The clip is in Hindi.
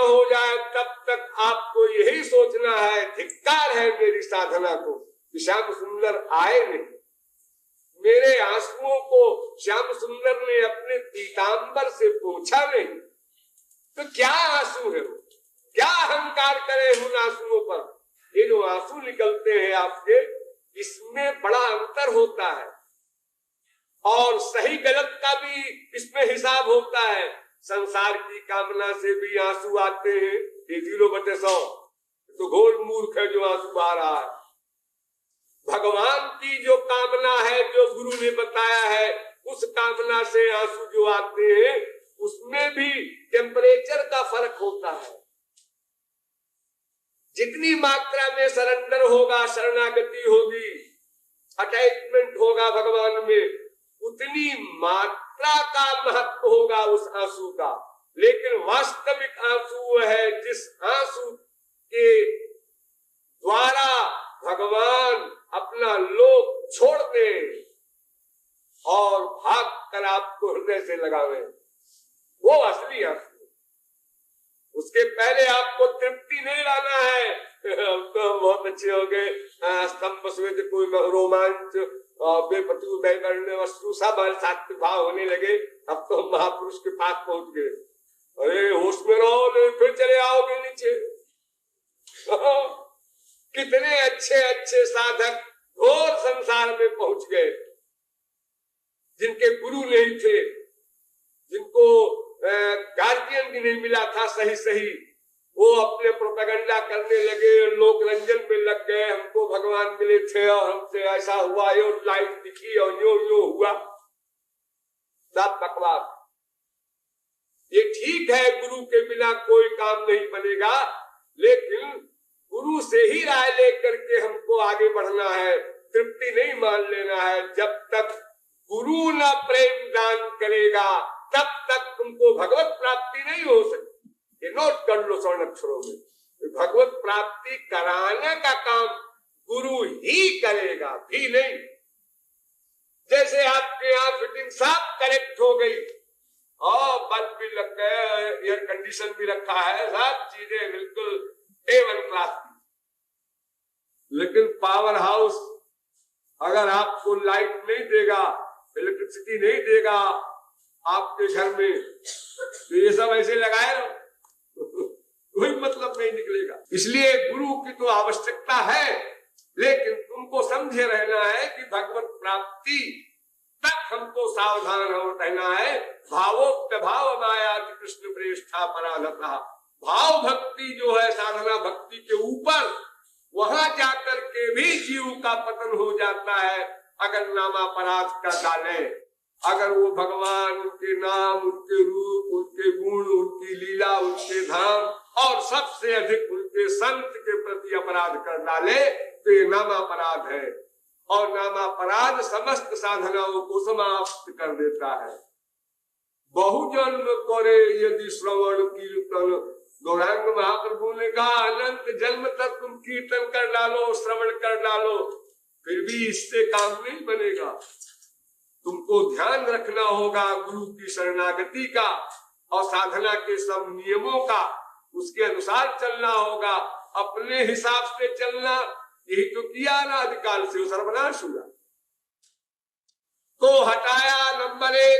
न हो जाए तब तक आपको यही सोचना है, धिक्कार है मेरी साधना को, श्याम सुंदर आए नहीं। मेरे आंसुओं को श्याम सुंदर ने अपने पीतांबर से पोंछा नहीं। तो क्या आंसू है वो, क्या अहंकार करे उन आंसुओं पर। ये जो आंसू निकलते हैं आपके, इसमें बड़ा अंतर होता है और सही गलत का भी इसमें हिसाब होता है। संसार की कामना से भी आंसू आते हैं, ये 0/100 तो घोर मूर्ख है जो आंसू आ रहा है। भगवान की जो कामना है, जो गुरु ने बताया है, उस कामना से आंसू जो आते हैं, उसमें भी टेम्परेचर का फर्क होता है। जितनी मात्रा में सरेंडर होगा, शरणागति होगी, अटैचमेंट होगा भगवान में, उतनी मात्रा का महत्व होगा उस आंसू का। लेकिन वास्तविक आंसू वो है जिस आंसू के द्वारा भगवान अपना लोक छोड़ दे और भाग कर आपको हृदय से लगावे, वो असली आंसू। उसके पहले आपको तृप्ति नहीं लाना है। तो बहुत अच्छे हो गए, स्तंभ स्वेद कोई रोमांच, बेपतु बैगण्य वस्तु सब सात्विक भाव होने लगे। अब तो महापुरुष के पास पहुंच गए। अरे होश में रहो, नहीं फिर चले आओगे नीचे। कितने अच्छे अच्छे साधक घोर संसार में पहुंच गए, जिनके गुरु नहीं थे, जिनको गार्जियन भी नहीं मिला था सही सही, वो अपने प्रोपेगेंडा करने लगे, लोक रंजन में लग गए। हमको भगवान मिले थे और हमसे ऐसा हुआ, यो लाइट दिखी और यो हुआ, सब बकवास। ये ठीक है, गुरु के बिना कोई काम नहीं बनेगा, लेकिन गुरु से ही राय लेकर के हमको आगे बढ़ना है। तृप्ति नहीं मान लेना है। जब तक गुरु न प्रेम दान करेगा तब तक तुमको भगवत प्राप्ति नहीं हो सकती। ये नोट कर लो स्वर्ण अक्षरों में, भगवत प्राप्ति कराने का काम गुरु ही करेगा, भी नहीं। जैसे आपके यहाँ फिटिंग सब करेक्ट हो गई और बल्ब भी लग गए, एयर कंडीशन भी रखा है, सब चीजें बिल्कुल A1 क्लास की, लेकिन पावर हाउस अगर आपको लाइट नहीं देगा, इलेक्ट्रिसिटी नहीं देगा आपके घर में, तो ये सब ऐसे लगाए कोई मतलब नहीं निकलेगा। इसलिए गुरु की तो आवश्यकता है, लेकिन तुमको समझे रहना है कि भगवत प्राप्ति तक हमको सावधान रहना है। भावोक्त भाव माया कृष्ण प्रेष्ठा पराधता। भाव भक्ति जो है साधना भक्ति के ऊपर, वहां जाकर के भी जीव का पतन हो जाता है अगर नामापराध कर डाले। अगर वो भगवान, उनके नाम, उनके रूप, उनके गुण, उनकी लीला, उनके धाम और सबसे अधिक उनके संत के प्रति अपराध कर डाले तो ये नामापराध है। और नामापराध समस्त साधनाओं को समाप्त कर देता है। बहुजन्म करे यदि श्रवण कीर्तन, गौरांग महाप्रभु ने कहा अनंत जन्म तक तुम कीर्तन कर डालो, श्रवण कर डालो, फिर भी इससे काम नहीं बनेगा। तुमको ध्यान रखना होगा गुरु की शरणागति का और साधना के सब नियमों का, उसके अनुसार चलना होगा। अपने हिसाब से चलना, यही तो किया अनादिकाल से, सर्वनाश हुआ। तो हटाया नंबर 1